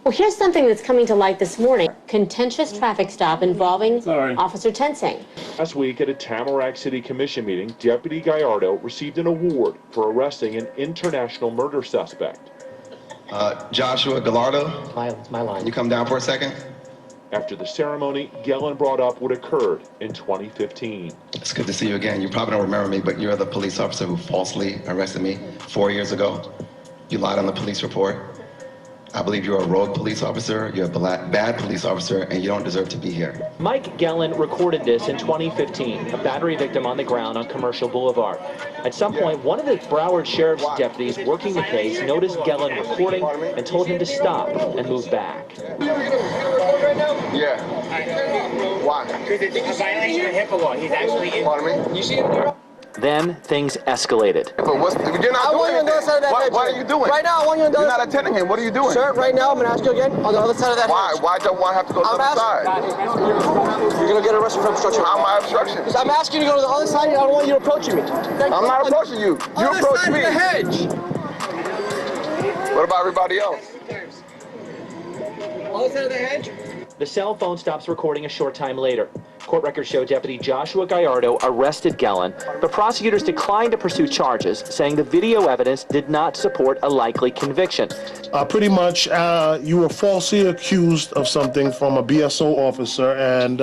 Well, here's something that's coming to light this morning. Contentious traffic stop involving Officer Tensing. Last week at a Tamarack City Commission meeting, Deputy Gallardo received an award for arresting an international murder suspect. Joshua Gallardo, my line. can you come down for a second? After the ceremony, Gellin brought up what occurred in 2015. It's good to see you again. You probably don't remember me, but you're the police officer who falsely arrested me 4 years ago. You lied on the police report. I believe you're a rogue police officer, you're a bad police officer, and you don't deserve to be here. Mike Gellin recorded this in 2015, a battery victim on the ground on Commercial Boulevard. At some point, one of the Broward Sheriff's deputies working the case noticed Gellin recording and told him to stop and move back. Yeah. Why? Because it's a violation of HIPAA law. He's actually in. Pardon me? You see him there? Then things escalated. But what's, you're not doing anything. What are you doing? Right now, I want you on the other side. You're not attending him. What are you doing? Sir, right now, I'm going to ask you again on the other side of that Why? hedge. Why don't I have to go to the other side? You're going to get arrested for obstruction. How am I obstruction? Because I'm asking you to go to the other side. I don't want you approaching me. I'm not approaching you. You approach me. Other side of the hedge. What about everybody else? Other side of the hedge. The cell phone stops recording a short time later. Court records show Deputy Joshua Gallardo arrested Gellin, but prosecutors declined to pursue charges, saying the video evidence did not support a likely conviction. Pretty much, you were falsely accused of something from a BSO officer, and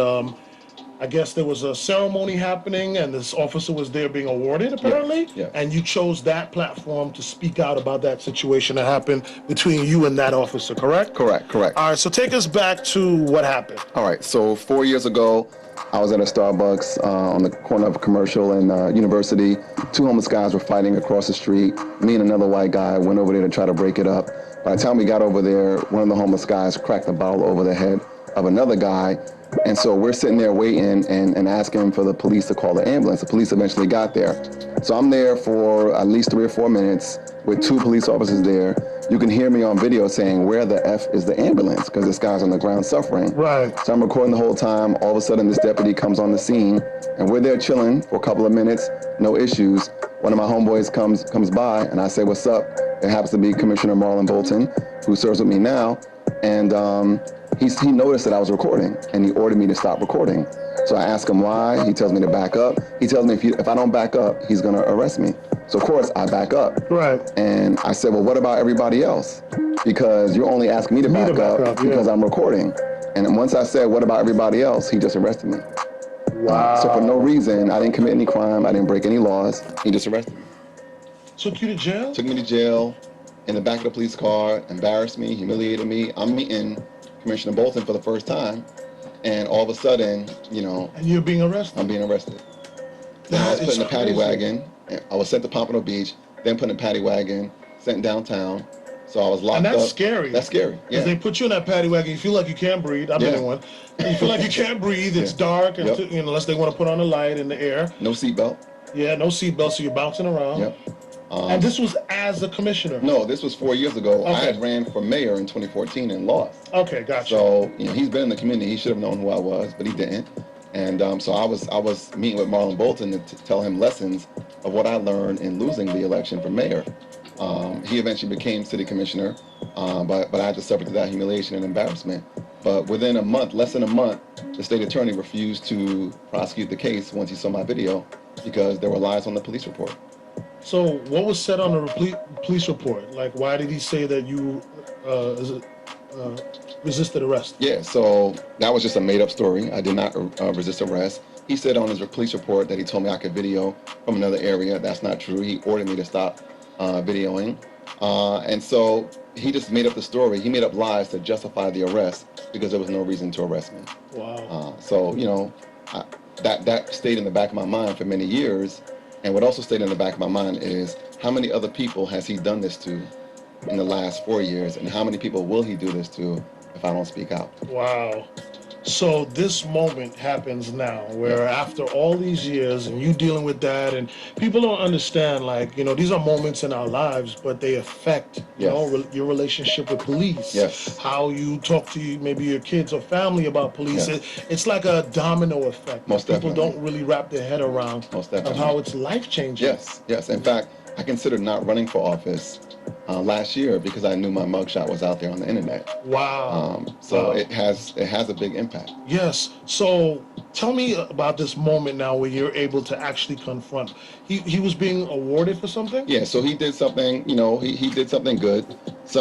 I guess there was a ceremony happening, and this officer was there being awarded, apparently, and you chose that platform to speak out about that situation that happened between you and that officer, correct? Correct. All right, so take us back to what happened. All right, so 4 years ago, I was at a Starbucks on the corner of Commercial and University. Two homeless guys were fighting across the street. Me and another white guy went over there to try to break it up. By the time we got over there, one of the homeless guys cracked a bottle over the head of another guy. And so we're sitting there waiting and asking for the police to call the ambulance. The police eventually got there. So I'm there for at least 3 or 4 minutes with 2 police officers there. You can hear me on video saying, where the F is the ambulance? Because this guy's on the ground suffering. Right. So I'm recording the whole time. All of a sudden, this deputy comes on the scene, and we're there chilling for a couple of minutes, no issues. One of my homeboys comes by, and I say, what's up? It happens to be Commissioner Marlon Bolton, who serves with me now. And he noticed that I was recording, and he ordered me to stop recording. So I ask him why. He tells me to back up. He tells me if I don't back up, he's going to arrest me. So of course I back up. Right. And I said, well, what about everybody else? Because you're only asking me to back up because I'm recording. And once I said, what about everybody else? He just arrested me. Wow. So for no reason, I didn't commit any crime. I didn't break any laws. He just arrested me. Took you to jail? Took me to jail in the back of the police car, embarrassed me, humiliated me. I'm meeting Commissioner Bolton for the first time, and all of a sudden, you know... And you're being arrested? I'm being arrested. Then I was put in a paddy wagon. I was sent to Pompano Beach, then put in a paddy wagon, sent downtown. So I was locked up. And that's scary. That's scary, yeah. Because they put you in that paddy wagon, you feel like you can't breathe. I've been in one. You feel like you can't breathe, it's dark, and unless they want to put on a light in the air. No seatbelt. Yeah, no seatbelt, so you're bouncing around. Yep. And this was as a commissioner? No, this was 4 years ago. Okay. I had ran for mayor in 2014 and lost. Okay, gotcha. So, you know, he's been in the community. He should have known who I was, but he didn't. And so I was meeting with Marlon Bolton to tell him lessons of what I learned in losing the election for mayor. He eventually became city commissioner, but I had to suffer through that humiliation and embarrassment. But within a month, less than a month, the state attorney refused to prosecute the case once he saw my video because there were lies on the police report. So what was said on the police report? Like, why did he say that you resisted arrest? Yeah, so that was just a made-up story. I did not resist arrest. He said on his police report that he told me I could video from another area. That's not true. He ordered me to stop videoing. And so he just made up the story. He made up lies to justify the arrest because there was no reason to arrest me. Wow. So, you know, that stayed in the back of my mind for many years. And what also stayed in the back of my mind is how many other people has he done this to in the last 4 years, and how many people will he do this to if I don't speak out? Wow. So this moment happens now, where after all these years and you dealing with that, and people don't understand, like, you know, these are moments in our lives, but they affect, you know, your relationship with police. Yes. How you talk to maybe your kids or family about police. Yes. It's like a domino effect. Most People definitely. don't really wrap their head around Most of definitely. how it's life-changing. Yes, yes. In fact, I consider not running for office last year because I knew my mugshot was out there on the internet. Wow. So Wow. it has a big impact. Yes. So tell me about this moment now where you're able to actually confront. He was being awarded for something? Yeah, so he did something, he did something good.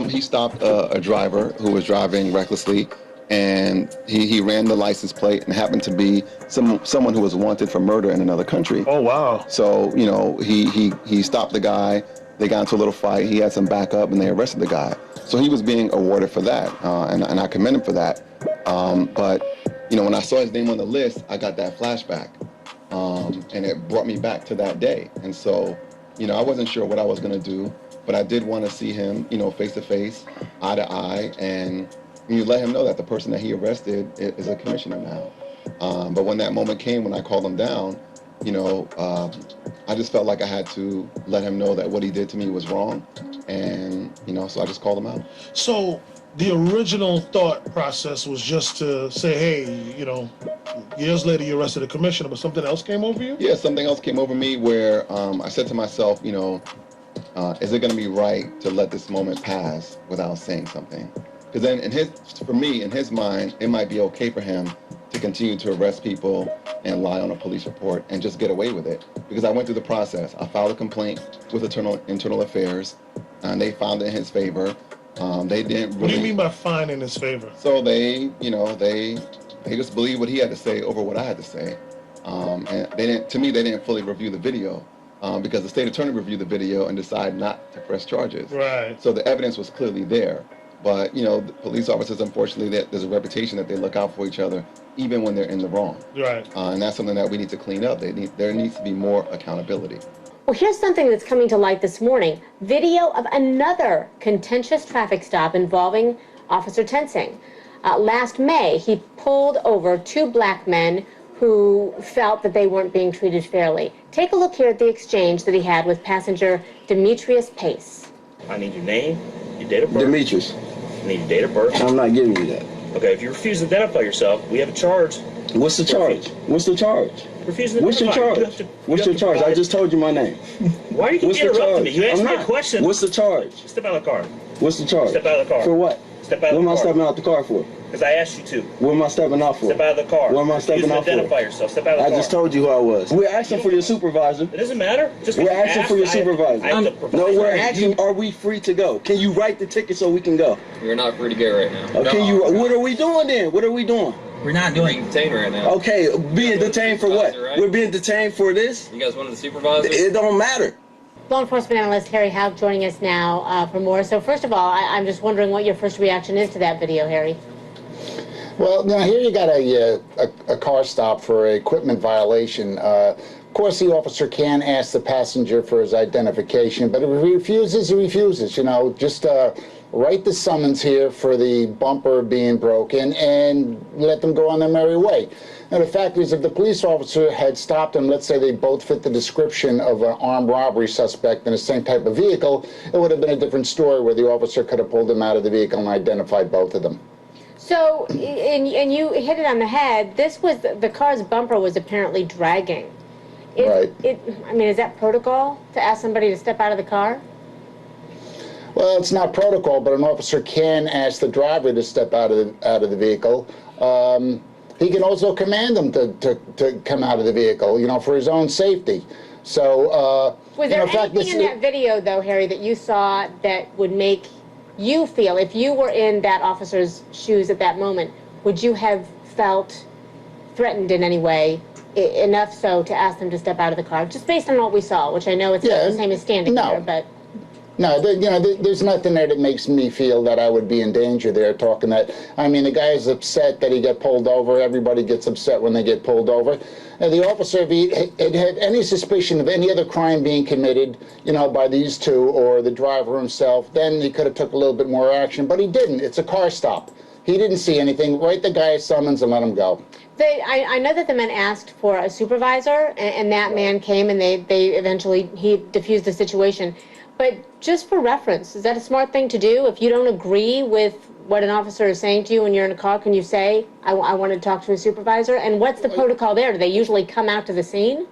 He stopped a driver who was driving recklessly, and he ran the license plate and happened to be someone who was wanted for murder in another country. Oh, wow. So, he stopped the guy. They got into a little fight. He had some backup, and they arrested the guy. So he was being awarded for that, and I commend him for that. But, when I saw his name on the list, I got that flashback, and it brought me back to that day. And so, I wasn't sure what I was going to do, but I did want to see him, face to face, eye to eye, and you let him know that the person that he arrested is a commissioner now. But when that moment came, when I called him down, I just felt like I had to let him know that what he did to me was wrong. And, so I just called him out. So the original thought process was just to say, hey, years later you arrested a commissioner, but something else came over you? Yeah, something else came over me where I said to myself, is it going to be right to let this moment pass without saying something? Because then in his mind, it might be okay for him to continue to arrest people and lie on a police report and just get away with it. Because I went through the process. I filed a complaint with internal affairs, and they found it in his favor. They didn't really... What do you mean by fine in his favor? So they just believed what he had to say over what I had to say. And they didn't fully review the video. Because the state attorney reviewed the video and decided not to press charges. Right. So the evidence was clearly there. But, the police officers, unfortunately, there's a reputation that they look out for each other, even when they're in the wrong. Right. And that's something that we need to clean up. There needs to be more accountability. Well, here's something that's coming to light this morning. Video of another contentious traffic stop involving Officer Tensing. Last May, he pulled over two black men who felt that they weren't being treated fairly. Take a look here at the exchange that he had with passenger Demetrius Pace. I need your name, your date of birth. Demetrius. I need your date of birth. I'm not giving you that. Okay, if you refuse to identify yourself, we have a charge. What's the charge? What's the charge? Refusing to What's your identify. charge? What's your charge? I just told you my name. Why are you What's the interrupting charge? me? You asked I'm me a not. question. What's the charge? Step out of the car. What's the charge? Step out of the car. For what? Step out of What am the I car. stepping out the car for? Because I asked you to. What am I stepping out for? Step out of the car. What am I stepping out for? Identify yourself. Step out of the I car. just told you who I was. We're asking for your supervisor. It doesn't matter. Just We're because you asking asked, for your I have to supervisor. provide No, we're you. asking, are we free to go? Can you write the ticket so we can go? You're not free to go right now. Okay, what are we doing then? What are we doing? We're not being detained right now. Okay, being detained for what? Right? We're being detained for this? You guys wanted the supervisor? It don't matter. Law enforcement analyst Harry Hauk joining us now for more. So first of all, I'm just wondering what your first reaction is to that video, Harry. Well, now here you got a car stop for an equipment violation. Of course, the officer can ask the passenger for his identification, but if he refuses, he refuses. Just write the summons here for the bumper being broken and let them go on their merry way. Now, the fact is, if the police officer had stopped them, let's say they both fit the description of an armed robbery suspect in the same type of vehicle, it would have been a different story where the officer could have pulled them out of the vehicle and identified both of them. So, and you hit it on the head. This was, the car's bumper was apparently dragging. Right. I mean, is that protocol to ask somebody to step out of the car? Well, it's not protocol, but an officer can ask the driver to step out of the vehicle. He can also command them to come out of the vehicle, for his own safety. So, was there anything in that video, though, Harry, that you saw that would make you feel, if you were in that officer's shoes at that moment, would you have felt threatened in any way, enough so to ask them to step out of the car, just based on what we saw, which I know it's not the same as standing there, but... No, there's nothing there that makes me feel that I would be in danger there talking that. I mean, the guy is upset that he got pulled over. Everybody gets upset when they get pulled over. And the officer, if he had any suspicion of any other crime being committed, by these two or the driver himself, then he could have took a little bit more action. But he didn't. It's a car stop. He didn't see anything. Write the guy a summons and let him go. I know that the men asked for a supervisor, and that man came, and he diffused the situation. But just for reference, is that a smart thing to do? If you don't agree with what an officer is saying to you when you're in a car, can you say, I want to talk to a supervisor? And what's the protocol there? Do they usually come out to the scene,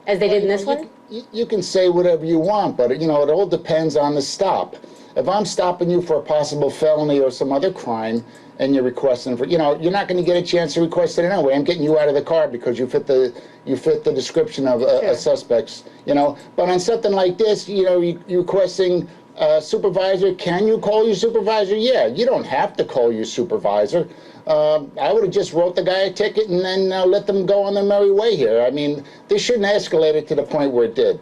as they did in this one? You can say whatever you want, but, it all depends on the stop. If I'm stopping you for a possible felony or some other crime, and you're requesting for, you're not going to get a chance to request it anyway. I'm getting you out of the car because you fit the description of a suspects. But on something like this, you requesting supervisor. Can you call your supervisor? Yeah, you don't have to call your supervisor. I would have just wrote the guy a ticket and then let them go on their merry way here. I mean, this shouldn't escalate it to the point where it did.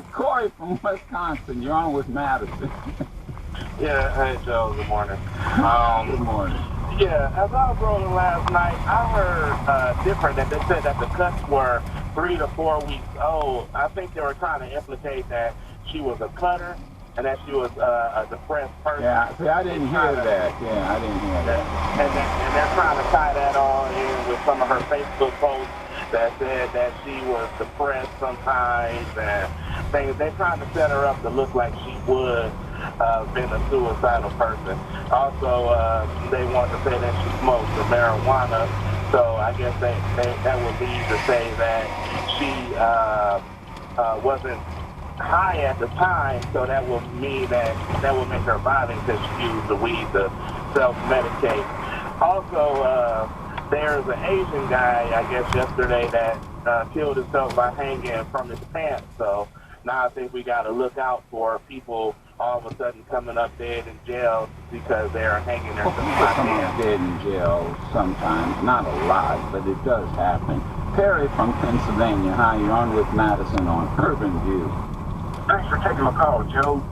Corey from Wisconsin. You're on with Madison. Yeah, hey Joe, good morning. Good morning. Yeah, as I was rolling last night, I heard different that they said that the cuts were 3 to 4 weeks old. I think they were trying to implicate that she was a cutter and that she was a depressed person. Yeah, see, I didn't hear that. Yeah, I didn't hear that. And they're trying to tie that all in with some of her Facebook posts that said that she was depressed sometimes and things. They're trying to set her up to look like she would been a suicidal person. Also, they want to say that she smoked the marijuana, so I guess that would lead to say that she wasn't high at the time, so that would mean that would make her violent because she used the weed to self-medicate. Also, there's an Asian guy, I guess yesterday, that killed himself by hanging from his pants, so now I think we got to look out for people all of a sudden coming up dead in jail because they're hanging themselves by Come hands. up dead in jail sometimes, not a lot, but it does happen. Perry from Pennsylvania, hi, you're on with Madison on Urban View. Thanks for taking my call, Joe.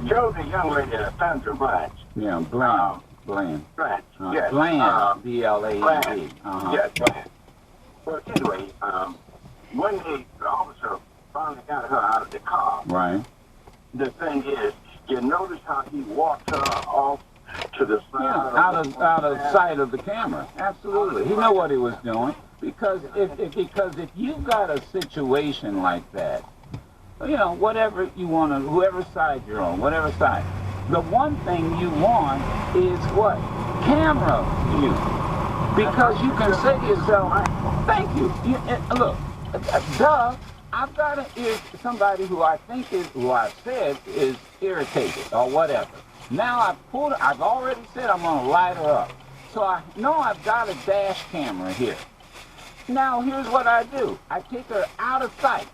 Joe's a young lady, Sandra Blanche. Yeah, Bland. Blanche, Yes. Bland, B-L-A-N-D. Yes, Blanche. Well, anyway, when the officer finally got her out of the car, Right. the thing is, you notice how he walked her off to the side. Yeah, out of sight of the camera. Absolutely. He knew what he was doing. Because if you've got a situation like that, you know, whatever you want to, whoever side you're on, whatever side, the one thing you want is what? Camera view. Because you can say to yourself, thank you. Look, duh, I've got somebody who I think is, who I've said is irritated or whatever. Now I've already said I'm going to light her up. So I know I've got a dash camera here. Now here's what I do. I take her out of sight.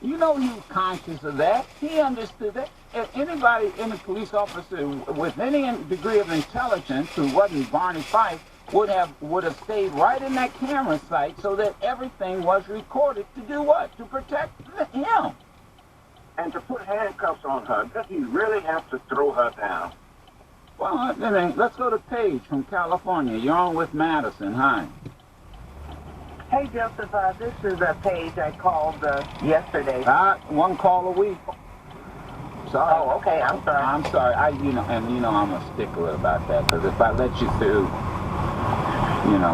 You know he was conscious of that. He understood that. If anybody, any police officer with any degree of intelligence who wasn't Barney Fife would have stayed right in that camera site so that everything was recorded to do what? To protect him. And to put handcuffs on her, does he really have to throw her down? Well, I mean, let's go to Paige from California. You're on with Madison. Hi. Hey, Joseph, this is Paige. I called yesterday. One call a week. Sorry. Oh, okay. I'm sorry. I'm sorry. I'm a stickler about that because if I let you through,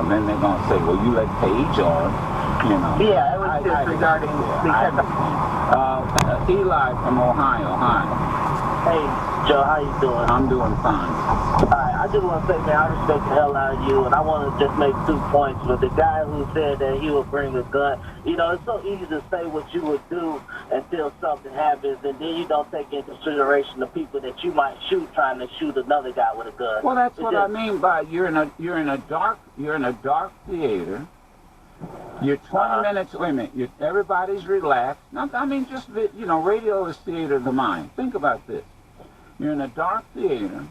then they're gonna say, well, you let Paige on. Yeah, it was just regarding Eli from Ohio. Hi. Hey, Joe, how you doing? I'm doing fine. Alright, I just want to say, man, I respect the hell out of you, and I want to just make 2 points. But the guy who said that he would bring a gun, it's so easy to say what you would do until something happens, and then you don't take into consideration the people that you might shoot trying to shoot another guy with a gun. Well, that's what I mean by you're in a dark theater. You're 20 minutes. Wait a minute. Everybody's relaxed. Now, I mean, just radio is theater of the mind. Think about this. You're in a dark theater.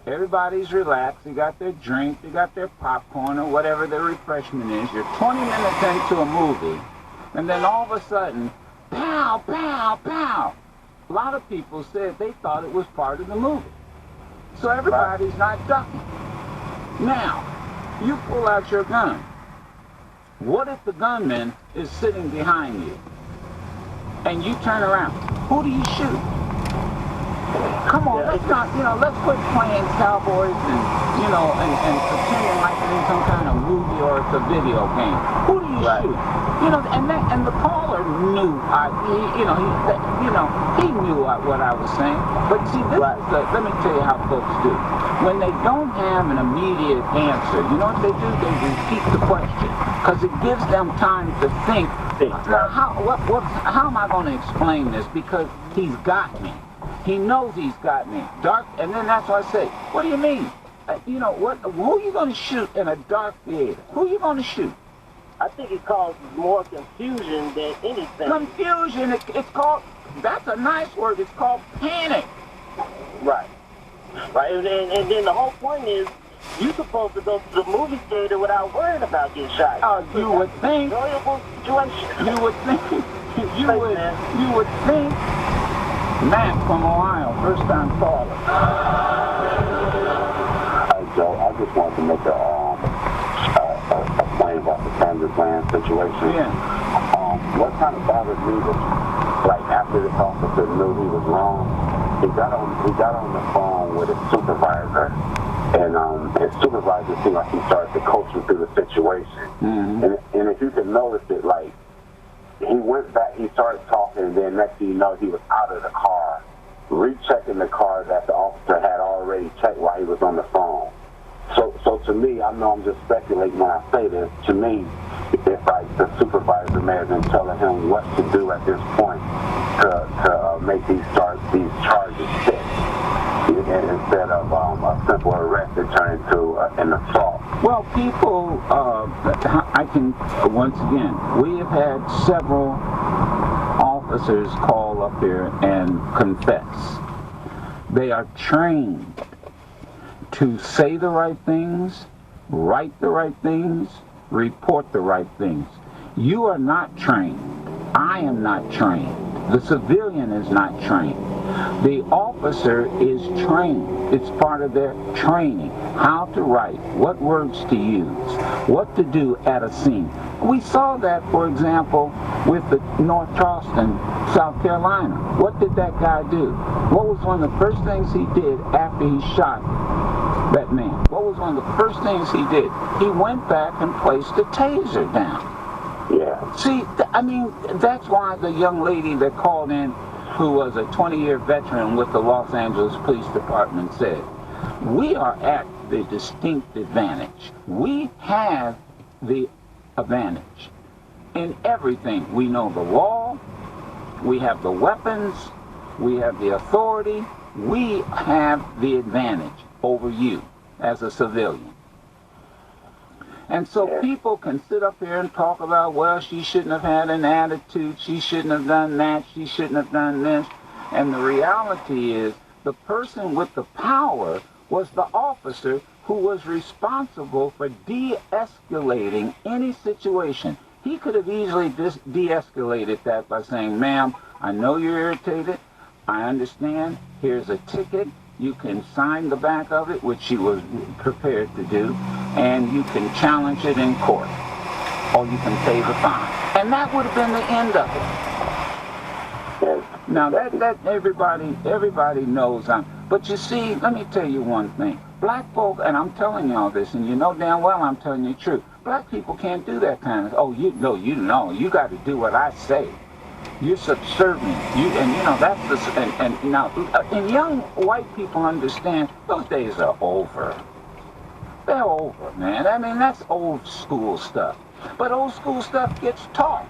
Everybody's relaxed. They got their drink. They got their popcorn or whatever their refreshment is. You're 20 minutes into a movie, and then all of a sudden, pow, pow, pow. A lot of people said they thought it was part of the movie. So everybody's not ducking. Now, you pull out your gun. What if the gunman is sitting behind you and you turn around? Who do you shoot? Come on, let's quit playing cowboys and pretending like it's in some kind of movie or it's a video game. Who do you shoot? And the caller knew, he knew what I was saying. But see, let me tell you how folks do. When they don't have an immediate answer, you know what they do? They repeat the question because it gives them time to think. How am I going to explain this? Because he's got me. He knows he's got me. Dark, and then that's why I say, what do you mean? Who are you going to shoot in a dark theater? Who are you going to shoot? I think it causes more confusion than anything. Confusion, it's called, that's a nice word, it's called panic. Right. And then the whole point is, you're supposed to go to the movie theater without worrying about getting shot. You would think. Enjoyable situation. You would think. You would think Matt from Ohio, first time caller. Hey Joe, I just wanted to make a point about the family plan situation. Yeah. What kind of bothered me was, like, after this officer knew he was wrong, he got on the phone with his supervisor, and his supervisor seemed like he started to coach him through the situation. And if you can notice it, like, he went back, he started talking, and then next thing you know, he was out of the car, rechecking the car that the officer had already checked while he was on the phone. So to me, I know I'm just speculating when I say this, to me, it's like the supervisor may have been telling him what to do at this point to make these charges stick, instead of a simple arrest that turned into an assault. Well, people, I can, once again, we have had several officers call up here and confess. They are trained to say the right things, write the right things, report the right things. You are not trained. I am not trained. The civilian is not trained. The officer is trained. It's part of their training. How to write, what words to use, what to do at a scene. We saw that, for example, with the North Charleston, South Carolina. What did that guy do? What was one of the first things he did after he shot that man? What was one of the first things he did? He went back and placed the taser down. Yeah. See, I mean, that's why the young lady that called in, who was a 20-year veteran with the Los Angeles Police Department, said, we are at the distinct advantage. We have the advantage in everything. We know the law, we have the weapons, we have the authority, we have the advantage over you as a civilian. And so people can sit up here and talk about, well, she shouldn't have had an attitude, she shouldn't have done that, she shouldn't have done this. And the reality is, the person with the power was the officer who was responsible for de-escalating any situation. He could have easily de-escalated that by saying, ma'am, I know you're irritated, I understand, here's a ticket, you can sign the back of it, which she was prepared to do, and you can challenge it in court, or you can pay the fine. And that would have been the end of it. Now that everybody knows. But you see, let me tell you one thing. Black folk, and I'm telling y'all this, and you know damn well I'm telling you the truth. Black people can't do that kind of. Oh, you know, you got to do what I say. You're subservient. That's the and now and young white people understand those days are over. They're over, man. I mean, that's old school stuff. But old school stuff gets taught.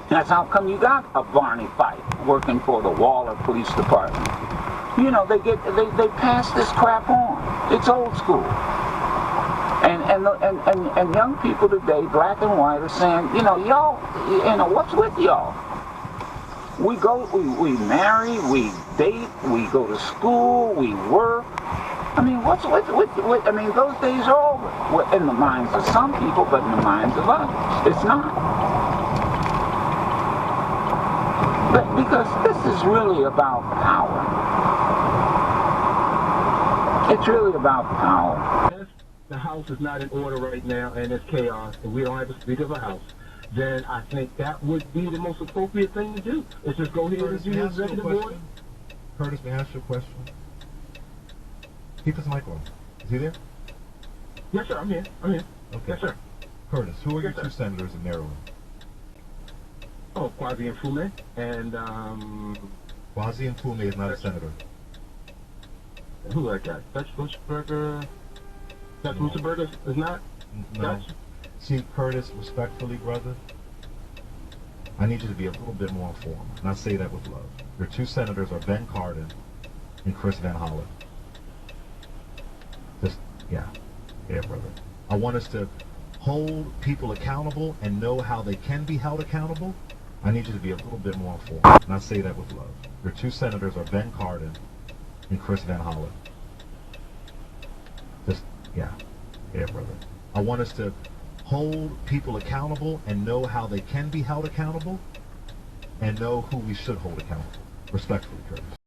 That's how come you got a Barney Fife working for the Waller Police Department. You know, they pass this crap on. It's old school. And young people today, black and white, are saying, y'all, what's with y'all? We marry, we date, we go to school, we work. I mean, what's with I mean, those days are over. In the minds of some people, but in the minds of others, it's not. But because this is really about power. It's really about power. The house is not in order right now and it's chaos and we don't have a speaker of a house, then I think that would be the most appropriate thing to do. Is just go here and do the executive order. Curtis, may I ask you a question? Keep his mic on. Is he there? Yes, sir. I'm here. Okay. Yes, sir. Curtis, who are your two senators in Maryland? Oh, Kwasi and Fume. And, Kwasi and Fume is not a senator. Who like that? Dutch Lutzberger? Dutch Lutzberger is not? No. Dutch? See, Curtis, respectfully, brother, I need you to be a little bit more informed. And I say that with love. Your two senators are Ben Cardin and Chris Van Hollen. Yeah, brother. I want us to hold people accountable and know how they can be held accountable. I need you to be a little bit more informed. And I say that with love. Your two senators are Ben Cardin and Chris Van Hollen. Yeah, brother. I want us to hold hold people accountable and know how they can be held accountable and know who we should hold accountable. Respectfully, Curtis.